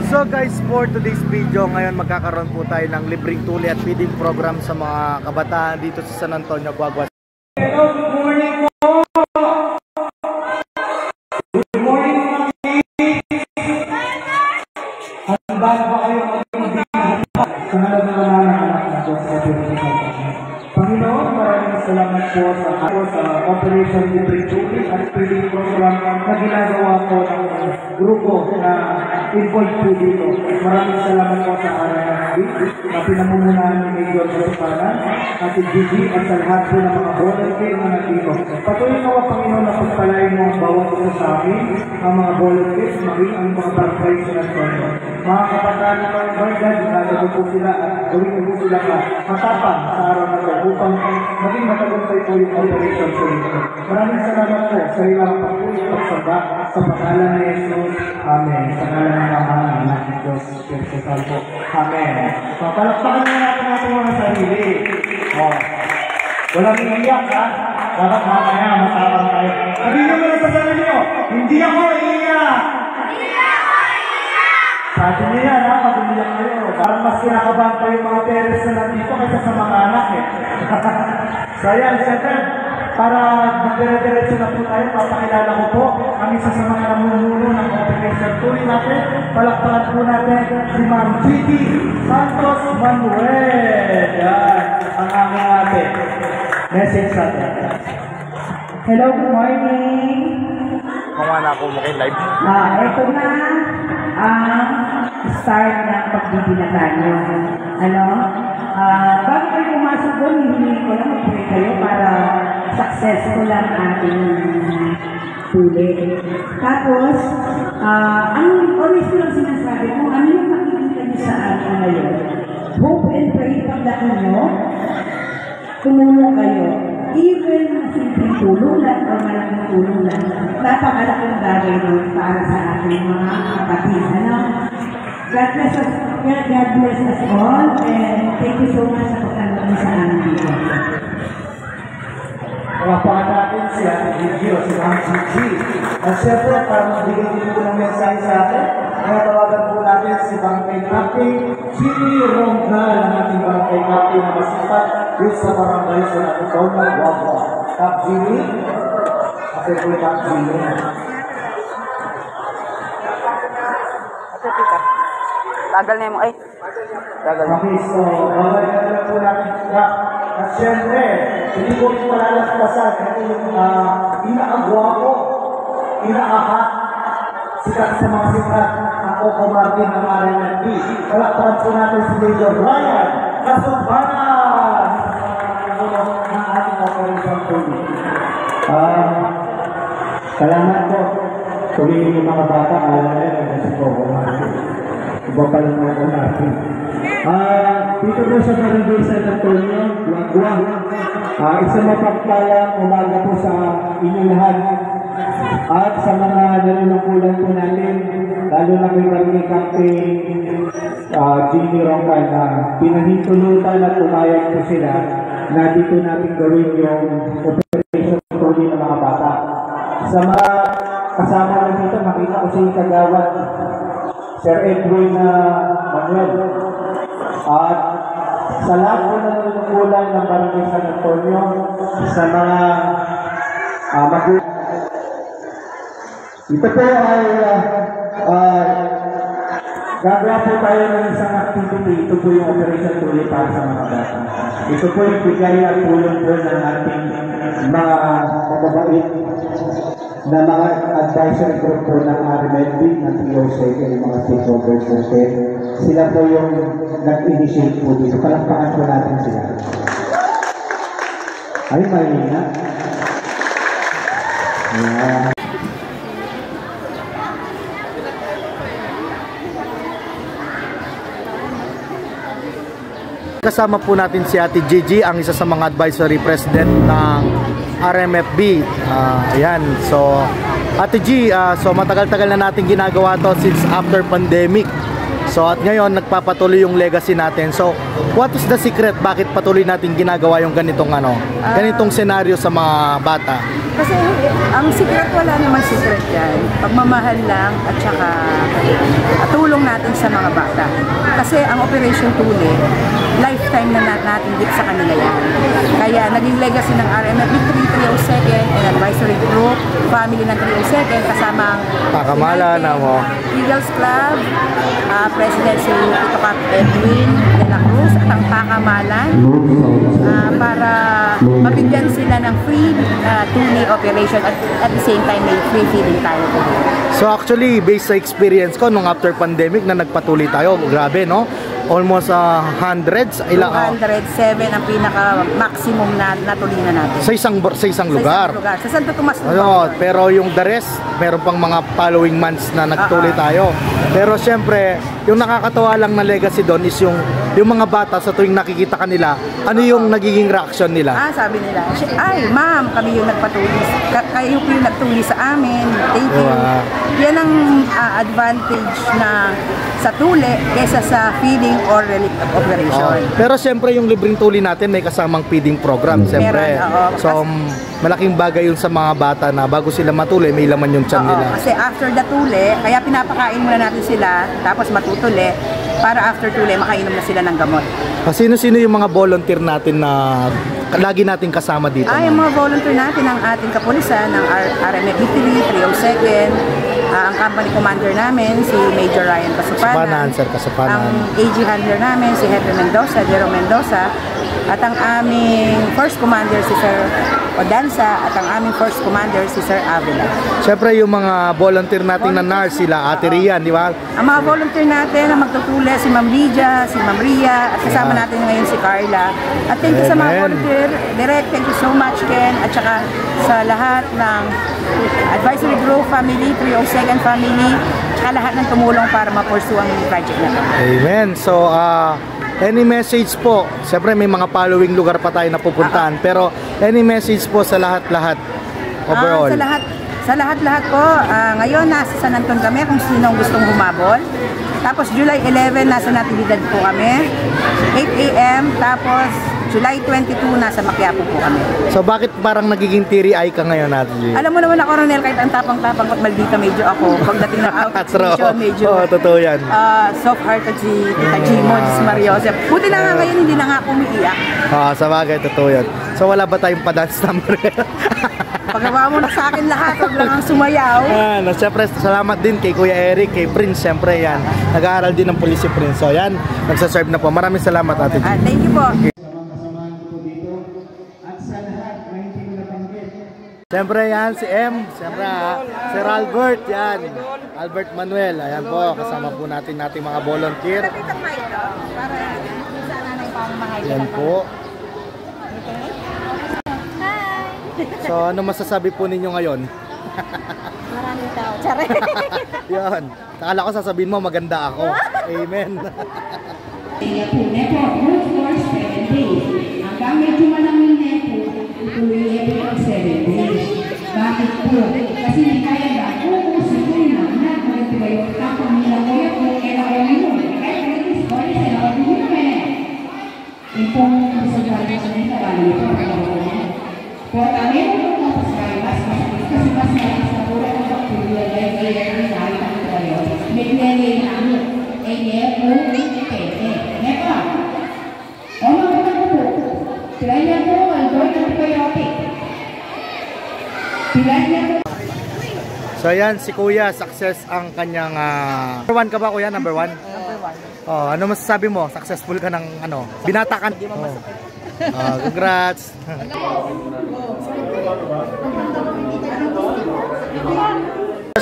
So guys, for today's video, ngayon magkakaroon po tayo ng libreng tuli at feeding program sa mga kabataan dito sa San Antonio, Guaguas. Hello, good morning po! Good morning mga kids! Handa ba kayo mag-ibig? Sa halap na anak na Diyos sa Panginoon, maraming salamat po sa Operation Libreng Tuli at feeding program na ginagawa po ng grupo na involved po dito. Maraming salamat po sa na pinamumunahan ni Major Josepana at si Gigi at sa lahat po ng mga volunteer na nandito. Patuloy nawa Panginoon na pagpalain mo ang bawat isa sa amin, ang mga volunteers, maging ang mga barangay sa Antonio. Mga kabataan na mga barangay, ginagawa po sila at gawin po sila ka matapang sa araw na ito upang maging matagumpay po yung operation po ito. Maraming salamat po sa ilang pagpulit pagsamba sa pangalan ni Jesus. Amen. Sa pangalan ng Ama, Anak ng Diyos, Espiritu Santo. Amen. So, palakpakan na natin natin mga sarili. Walang iiyak, ha? Dapat mamaya, matapang tayo. Sabihin mo na sa sarili mo, hindi ako iiyak! Hindi ako iiyak! Sabi niya yan, ha? Pag umiyak kayo. Parang mas kinakabahan pa yung mga parents na nandito kaysa sa mga anak, eh. So, ayan, second. Para magdire-diretso na po tayo, papakilala ko po ang isa sa mga namumuno ng Operation Tuli natin. Palakpakan po natin si Ma'am Gigi Santos Manuel. Yan, ang aming ate. Message sa atin. Hello, good morning. Mga na ako live. Ito na ang start ng pagbibinatan nyo. Bago kayo pumasok doon, hindi ko lang mag-pray kayo para successful ang ating tuli. Tapos, ang always ko lang sinasabi, kung ano yung makikita nyo sa akin ngayon, hope and pray pagdaan nyo, tumulong kayo. Even simpleng tulong lang o malaking tulong lang, napakalaking bagay nun para sa ating mga kapatid. God bless us, God bless us all, and thank you so much sa pagkanoon sa amin dito. Palakpakan natin si Ate Gigi o si Ma'am Gigi. At syempre, para magbigay din po ng mensahe sa atin, natawagan po natin si Barangay Captain Jimmy Rongal, ang ating Barangay Captain na masipag dito sa Barangay sa Antonio, Guaguas. Cap Jimmy, kasi po Cap Jimmy. Tagal na mo, ay. Tagal na. Okay, so, babalikan na po natin siya. At syempre, hindi ko rin malalagpasan ito yung inaagwapo, inaahat, sikat sa mga sikat, ang Coco Martin ng RMNB. Palakpakan po natin si Major Ryan Kasubana ng ating Operation Tuli. Salamat po. Tuloy yung mga bata, alam na si Coco Martin. Iba pa lang mga natin. Dito po sa Barangay San Antonio, Guaguas. Isang mapagpalang umaga po sa inyo lahat. At sa mga nanunungkulan po natin, lalo na kay Barangay Captain Jimmy Rongal na pinahintulutan at umayag po sila na dito natin gawin yung Operation Tuli ng mga bata. Sa mga kasama na dito, makita ko si Kagawad Sir Edwin Manuel. At sa lahat po na nanunungkulan ng Barangay San Antonio, sa mga magulang. Ito po ay gagawa po tayo ng isang activity. Ito po yung Operation Tuli para sa mga bata. Ito po yung bigay at tulong po ng ating mga mababait na mga advisory group po ng RMNB, ng POC, yung mga stakeholders natin. Sila po yung nag-initiate po dito. Palakpakan po natin sila. Ay, mahina. Yeah. Kasama po natin si Ate Gigi, ang isa sa mga advisory president ng RMFB. Ayan, so Ate G, so matagal-tagal na natin ginagawa to since after pandemic. So at ngayon nagpapatuloy yung legacy natin. So what is the secret bakit patuloy natin ginagawa yung ganitong ganitong senaryo sa mga bata? Kasi ang secret, wala naman secret yan. Pagmamahal lang at saka tulong natin sa mga bata. Kasi ang Operation Tule, lifetime na natin dito sa kanila yan. Kaya naging legacy ng RMF Victory 302nd and Advisory Group, family ng 302nd, kasama ang Pakamala na mo. Eagles Club, President si Tito Cap Edwin de la Cruz at ang Pakamalan para mabigyan sila ng free Tule operation at the same time may free feeding tayo. So actually, based sa experience ko nung after pandemic na nagpatuloy tayo, grabe no? Almost hundreds, 207 ang pinaka maximum na natulinan natin. Sa isang lugar. Sa Santo Tomas. Pero yung the rest, meron pang mga following months na nagtuloy tayo. Pero syempre, yung nakakatawa lang na legacy doon is yung mga bata sa tuwing nakikita kanila, ano yung nagiging reaction nila? Sabi nila, ay ma'am, kami yung nagpatuloy. Kayo yung nagtuloy sa amin. Thank you. Yan ang advantage na sa tule kaysa sa feeding or relief operation. Pero siyempre yung libreng tuli natin may kasamang feeding program siyempre. So malaking bagay yun sa mga bata na bago sila matuli may laman yung tiyan nila. Kasi after the tule, kaya pinapakain muna natin sila tapos matutuli para after tule makainom na sila ng gamot. Sino-sino yung mga volunteer natin na lagi nating kasama dito? Yung mga volunteer natin ang ating kapulisan ng RMF Victory 302nd, ang company commander namin si Major Ryan Kasupanan, ang AG handler namin si Hepe Mendoza, Jerome Mendoza, at ang aming first commander si Sir Odanza at ang aming first commander si Sir Avila. Siyempre yung mga volunteer natin na nurse sila, Ate Rian, di ba? Ang mga volunteer natin na magtutuli si Ma'am Lydia, si Ma'am Ria, at kasama natin ngayon si Carla. At thank you sa mga volunteer, Direct, thank you so much Ken, at saka sa lahat ng Advisory Group Family, 302nd Family, at lahat ng tumulong para ma-pursue ang project na ito. Amen. So, any message po, siyempre may mga following lugar pa tayo na pupuntahan, pero any message po sa lahat-lahat overall? Sa lahat-lahat po, ngayon nasa San Anton kami kung sino gustong humabol. Tapos July 11 nasa Natividad po kami, 8 AM, tapos July 22 nasa Maquiapo po kami. So bakit parang nagiging teary-eye ka ngayon natin? Alam mo naman ako, Ronel, kahit ang tapang-tapang at maldita medyo ako, pagdating ng out-of-station medyo totoo yan. Soft-hearted si Tita Gimo, si Mariosep. Buti na nga ngayon, hindi na nga ako umiiyak. Sa bagay, totoo yan. So wala ba tayong pa-dance number? Paggawa mo na sa akin lahat, huwag lang ang sumayaw. Siyempre, salamat din kay Kuya Eric, kay Prince, siyempre yan. Nag-aaral din ng police si Prince. So yan, nagsaserve na po. Maraming salamat, Ate G. Thank you po. Siyempre yan, si M. Siyempre Sir Albert, yan. Albert Manuel, ayan po. Kasama po natin mga volunteer. Yan po. So, ano masasabi po ninyo ngayon? Maraming tao. Tsare. Yan. Akala ko sasabihin mo, maganda ako. Amen. Nepo, good for 7 days. Hanggang medyo malamig nepo, ituloy ito ang 7 days. Bakit po? Kasi hindi kaya ba? Oo, siguro na magagawa tapos nila ko yan kung kailangan mo. Kahit nagiging story sa lahat mo naman. Itong sa gano'n sa nila, lalo ito ang gano'n. Por kami mo kung mas kasi mas malas na pura ang bakterya dahil nakita ko tayo. May ano, nepo, nepo. Sila niya po, doon antibiotic. Sila niya po. So yan, si Kuya, success ang kanyang... Number 1 ka ba, Kuya? Number 1? Number 1. Ano masasabi mo? Successful ka ng binata ka? Congrats!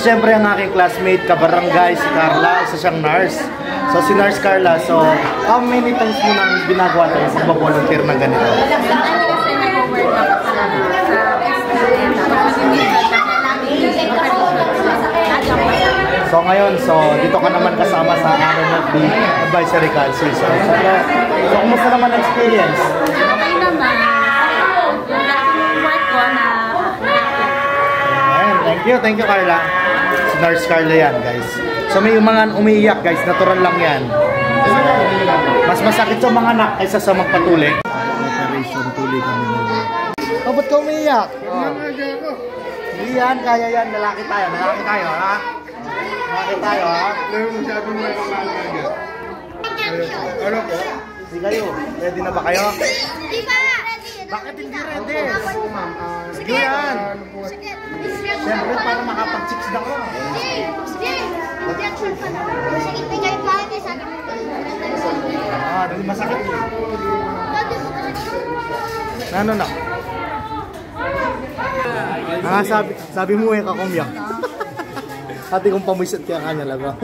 Siyempre ang aking classmate, kabarangay, si Carla, isa siyang nurse. So si Nurse Carla, so how many times mo nang ginagawa tayo sa volunteer ng ganito? Kasi nag-work ako sa experience. So ngayon, dito ka naman kasama sa RMF Advisory Council. So kumusta naman ang experience? Okay naman. Yung work ko na... Thank you Carla. Si Nurse Carla yan, guys. So may mga umiiyak, guys, natural lang yan. Mas masakit sa mga anak kaysa sa magpatuli. Operation Tuli kami ngayon. Oh, ba't ka umiiyak? Oh. Hindi yan, kaya yan. Lalaki tayo, ha? Lalaki tayo, ha? Ano po? Hindi kayo. Ready na ba kayo? Di ba? Bakit hindi ready? Sige yan. Siyempre, para makapag-chicks na ko. Injection pa na. Sige, bigay pa. Sabi mo. Dali masakit. Ano na? Sabi mo kakumyak. Ate kong pamuisat kaya kanya laga.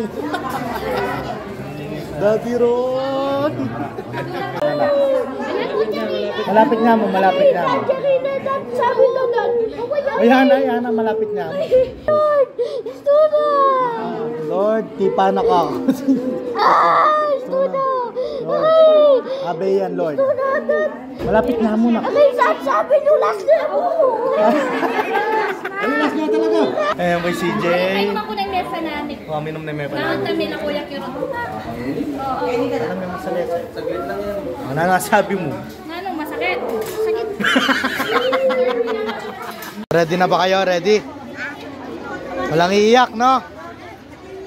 Daddy Ron! Malapit nga mo. Sabi ko lang. Ayan, malapit nga mo. Lord, tipa na ka. Lord. Abe yan, Lord. Malapit na mo na. Sabi nyo last na ako. Ano last na talaga? Ayan, may CJ. Ay, ako ng mesa namin. Minom na may pala. Nakakami na Kuya Kirot. Ano may masalit? Saglit lang yan. Ano nga sabi mo? Anong masakit? Sakit. Ready na ba kayo? Ready? Walang iiyak, no?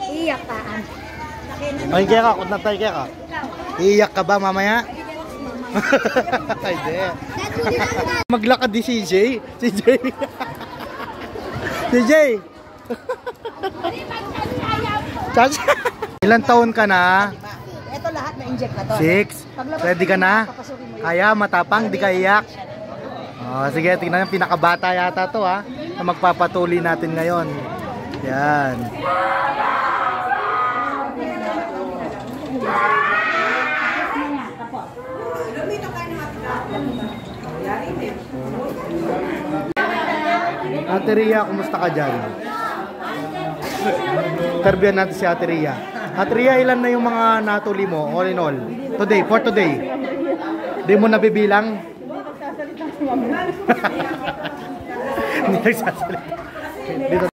Iyak pa. Ay, kaya ka. Kung natay kaya ka. Iiyak ka ba mamaya? Ay, di. Maglakad di CJ. CJ! Chacha! Ilan taon ka na? Ito lahat na-inject na to. 6. Ready ka na? Kaya, matapang, di ka iyak. Sige, tingnan yung pinakabata yata to, ha? Na magpapatuloy natin ngayon. Yan. Ate Ria, kumusta ka dyan? Interviewan natin si Ate Ria. Ate Ria, ilan na yung mga natuli mo, all in all? For today. Di mo nabibilang? Hindi nagsasalita. Dito.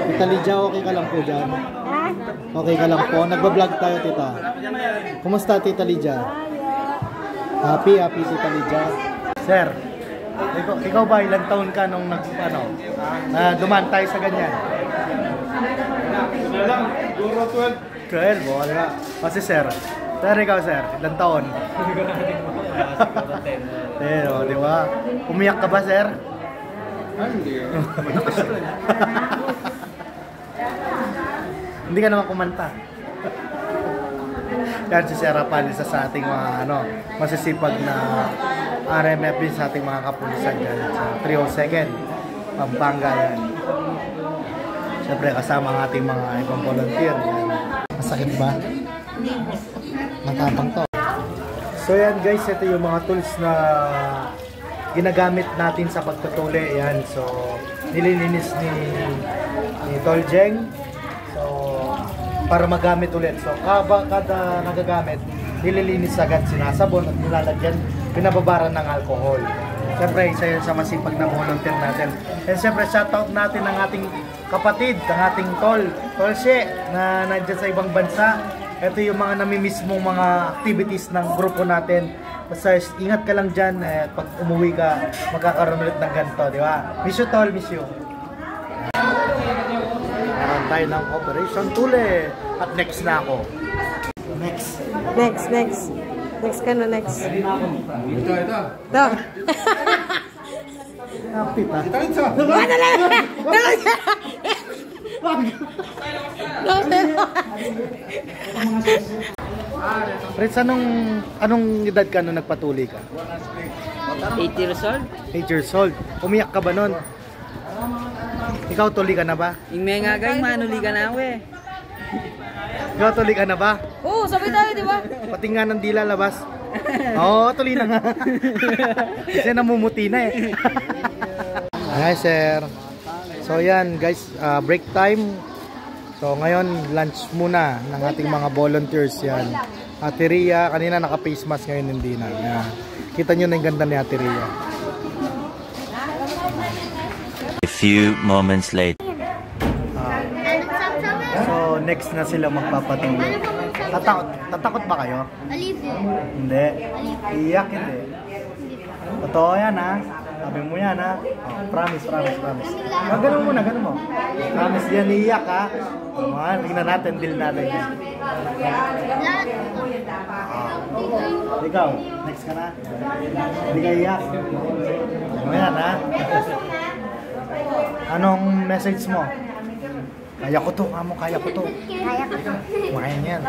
Tita Lydia, okay ka lang po dyan? Okay ka lang po? Nagbablog tayo, tita. Kumusta, Tita Lydia? Happy, Tita Lydia. Sir, ikaw ba ilang taon ka nung dumaan tayo sa ganyan? 12, wala. Kasi sir, ikaw sir, ilang taon? Pero, di ba? Umiyak ka ba, sir? Hindi. Hindi ka naman kumanta. Yan si Sir Rapal, isa sa ating mga masisipag na RMFB sa ating mga kapulisan dyan sa 302nd, Pampanga yan. Siyempre kasama ang ating mga ibang volunteer. Yan. Masakit ba? Matapang to. So yan guys, ito yung mga tools na ginagamit natin sa pagtutuli. Yan, so nililinis ni Tol Jeng. So para magamit ulit. So kada nagagamit, nililinis agad, sinasabon at nilalagyan, pinababaran ng alcohol. Siyempre, isa yun sa masipag na volunteer natin. And siyempre, shoutout natin ang ating kapatid, ang ating Tol She, na nandiyan sa ibang bansa. Ito yung mga namimiss mong mga activities ng grupo natin. Basta ingat ka lang dyan, pag umuwi ka, magkakaroon ulit ng ganito, di ba? Miss you, Tol, miss you. Meron tayo ng Operation Tule. At next na ako. Next ka na, next. Ito. Kapit, ha? Ito. Fritz, anong edad ka nung nagpatuli ka? 8 years old. 8 years old. Umiyak ka ba nun? Ikaw tuli ka na ba? Yung may nga gang manuli ka na we. Ikaw tuli ka na ba? Oo, sabay tayo, di ba? Pati nga ng dila labas. Oo, tuli na nga. Kasi namumuti na eh. Hi sir. So yan guys, break time. So ngayon lunch muna ng ating mga volunteers yan. Ate Ria, kanina naka face mask, ngayon hindi na. Yan. Kita nyo na yung ganda ni Ate Ria. A few moments later. So next na sila magpapatuloy. Tatakot ba kayo? Alivio. Hindi. Iyak hindi. Totoo yan ha. Sabi mo yan ha. Oh, promise. Ganun mo. Promise yan iyak ha. Tingnan natin, deal natin yan. Ikaw, next ka na. Hindi ka iyak. Ano yan ha. Anong message mo? Kaya ko to, amo, kaya ko to. Kaya yan.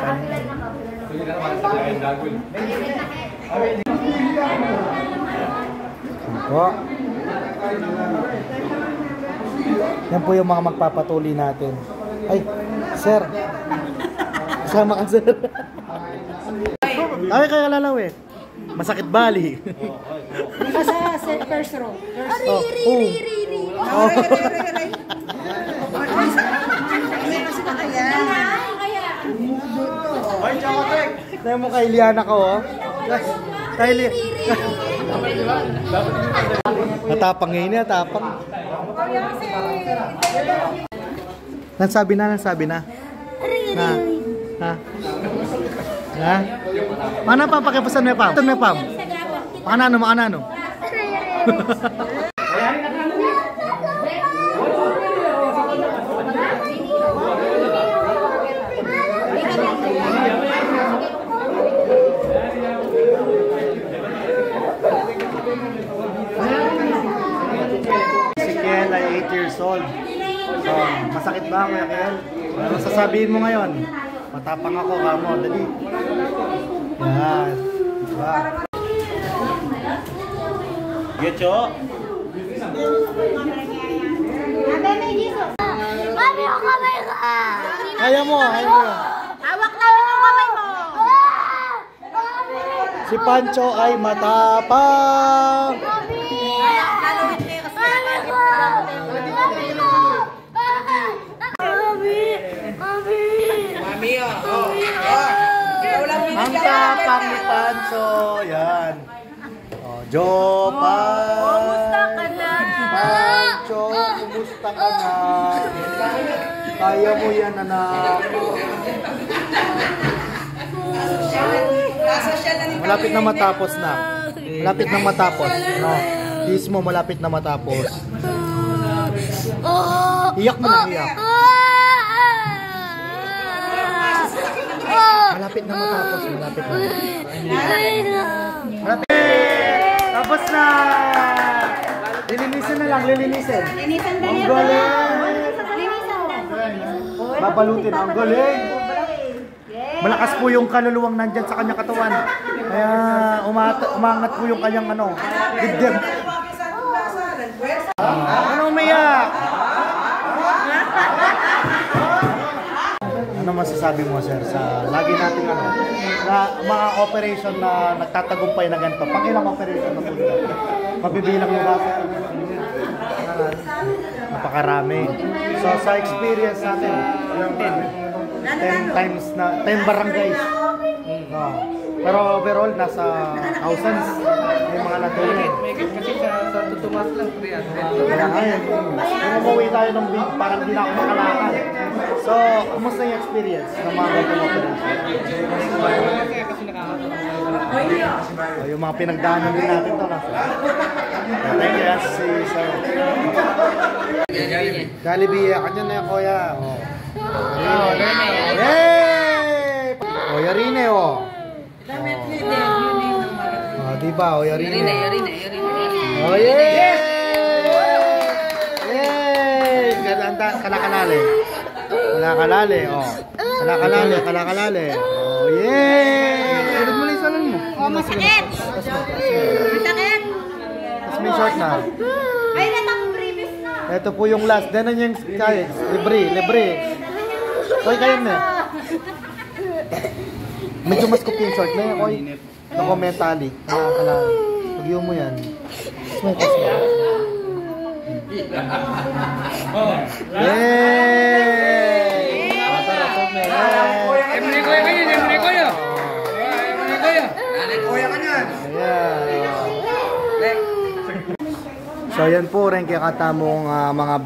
Po. Yan po yung mga magpapatuloy natin. Ay, sir. Sama ka, sir. Ay, kaya lalaw eh. Masakit bali. Sa first row. Tayo mo kay Liana ko, oh. Kay Liana. Natapang ngayon, natapang. Nasabi na. Ha? Mana pa pakipasan mo, Pam? Makanano? Si Kel ay 8 years old. So, masakit ba, Kuya Kel? Ano sasabihin mo ngayon? Matapang ako, kamo. Dali. Yan. Diba? Getcho? Mami, yung kamay ka! Kaya mo. Hawak namin yung kamay mo! Si Pancho ay matapang. Ang tapang ni Pancho. Yan. Jopan. Kumusta ka na? Pancho, kumusta ka na? Kaya mo yan, anak. Malapit na matapos na. Malapit na matapos. No. Kiss mo, malapit na matapos. Iyak mo na, iyak. Malapit na matapos. Malapit na. Malapit. Tapos na. Lilinisin na lang, lilinisin. Ang galing. Babalutin, ang galing. Malakas po yung kaluluwang nandyan sa kanyang katawan. Kaya umangat po yung kanyang dibdib. Ano umiyak? Ano masasabi mo, sir, sa lagi natin na mga operation na nagtatagumpay na ganito? Pang ilang operation na po dito? Mabibilang mo ba, sir? Napakarami. So sa experience natin, 10 times na 10 barangays. No. Pero overall nasa thousands yung mga natulog. Kasi sa tutumas lang 300. Kaya ngayon, nung umuwi tayo ng big, parang di na ako makalakad. So, kumusta yung experience ng mga ganitong operation? Kasi nakakatawa. Yung mga pinagdaanan din natin to. Thank you, yes, si Sir. Jollibee, kanya na yung kuya. Yay! O, Yarine, o. Diba, o, Yarine. O, yay! Yay! Kalakalali. Kalakalali, o. Kalakalali. O, yay! Tulad mo na yung salon mo. Oh, masakit! Masakit! Tapos may short na. Ay, natang previous na! Ito po yung last. Dahil yung kaya. Libre. Koy, kayo na. Medyo mas kupi yung short na yun, Koy. Nako-mentally. Pag-iyo mo yan. Smile ka, smile. Yay! Masarap po, men. Emre ko yun. So yan po rin kaya katamong mga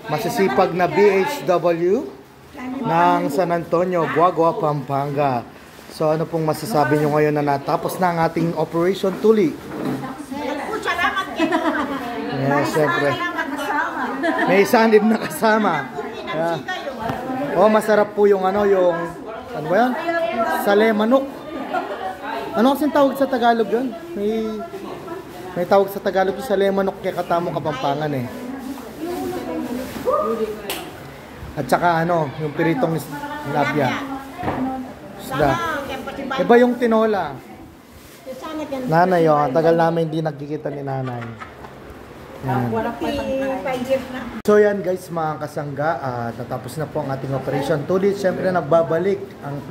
masisipag na BHW ng San Antonio, Guagua, Pampanga. So ano pong masasabi nyo ngayon na natapos na ang ating Operation Tuli? Yes, syempre. May isa din na kasama. Yeah. Oh, masarap po yung ano ba yan? Sale manok. Ano kasing tawag sa Tagalog yun? May tawag sa Tagalog yung sale manok kaya katamo Kapampangan eh. At saka yung piritong labya. Isda. Iba yung tinola. Nanay, tagal namin hindi nagkikita ni nanay. Yan. So yan guys, mga kasangga, natapos na po ang ating operation. Tuloy, syempre nagbabalik ang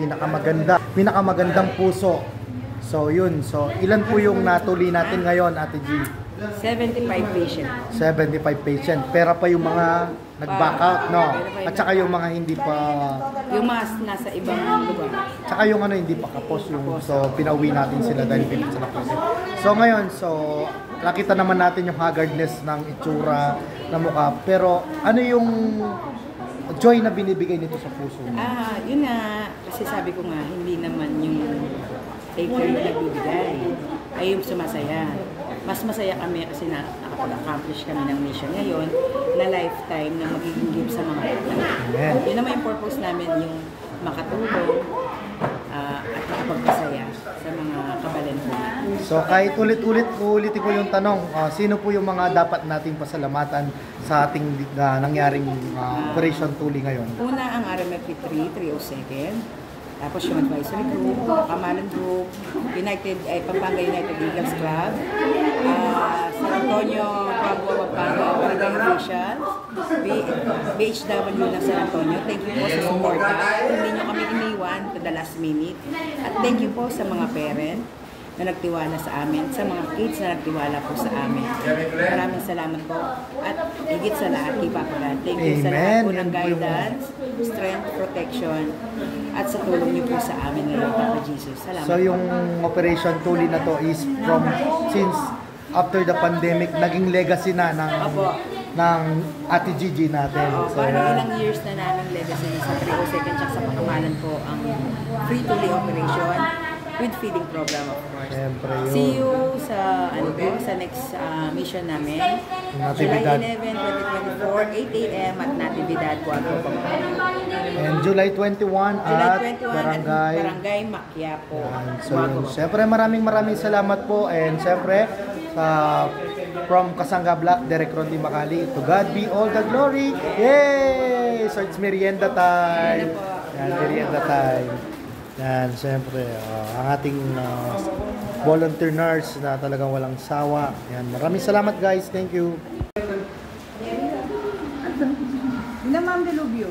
pinakamagandang puso. So yun, ilan po yung natuloy natin ngayon, Ate G? 75 patient. 75 patient. Pera pa yung mga nag-back out, no? At saka yung mga hindi pa... Yung mga nasa ibang lugar. Tsaka yung hindi pa kapos yung... So, pinauwi natin sila dahil pilit sila kasi. So, ngayon, nakita naman natin yung haggardness ng itsura ng mukha. Pero, ano yung joy na binibigay nito sa puso mo? Yun nga. Kasi sabi ko nga, hindi naman yung taker yung nagbibigay. Ay yung sumasaya. Mas masaya kami kasi nakapag-accomplish kami ng mission ngayon na lifetime na magiging gift sa mga bata. Yun naman yung purpose namin, yung makatulong at makapagpasaya sa mga kabalan po. So kahit ulitin ko yung tanong, sino po yung mga dapat nating pasalamatan sa ating nangyaring Operation Tuli ngayon? Una ang RMFB 302nd. Tapos yung advisory group, Kamalan Group, Pampanga United Eagles Club, San Antonio, Pampanga Organizations, BHW ng San Antonio. Thank you po sa suporta. Hindi nyo kami iniwan to the last minute. At thank you po sa mga parent na nagtiwala sa amin, sa mga kids na nagtiwala po sa amin. Maraming salamat po. At higit sa lahat, kay Papa God. Thank you sa lahat po ng guidance, strength, protection, at sa tulong niyo po sa amin ngayon, Papa Jesus. Salamat. So yung Operation Tuli na to is since after the pandemic, naging legacy na ng Ate Gigi natin. So, parang ilang years na namin legacy sa 302nd at sa Pakamalan po ang Free Tuli Operation with feeding program, of course. Siyempre yun. See you sa sa next mission namin. Natividad. July 11, 2024, 8 a.m. at Natividad, Cuauhtémoc, Pampanga. And July 21 at Barangay Maquiapo. So yun. Siyempre maraming salamat po. And siyempre from Kasangga Black, Derek Rondy Macali, to God be all the glory. Yay! So it's merienda time. Yan, merienda time. Yan, siyempre, ang ating volunteer nurse na talagang walang sawa. Yan, maraming salamat guys. Thank you. Ma'am Delubio.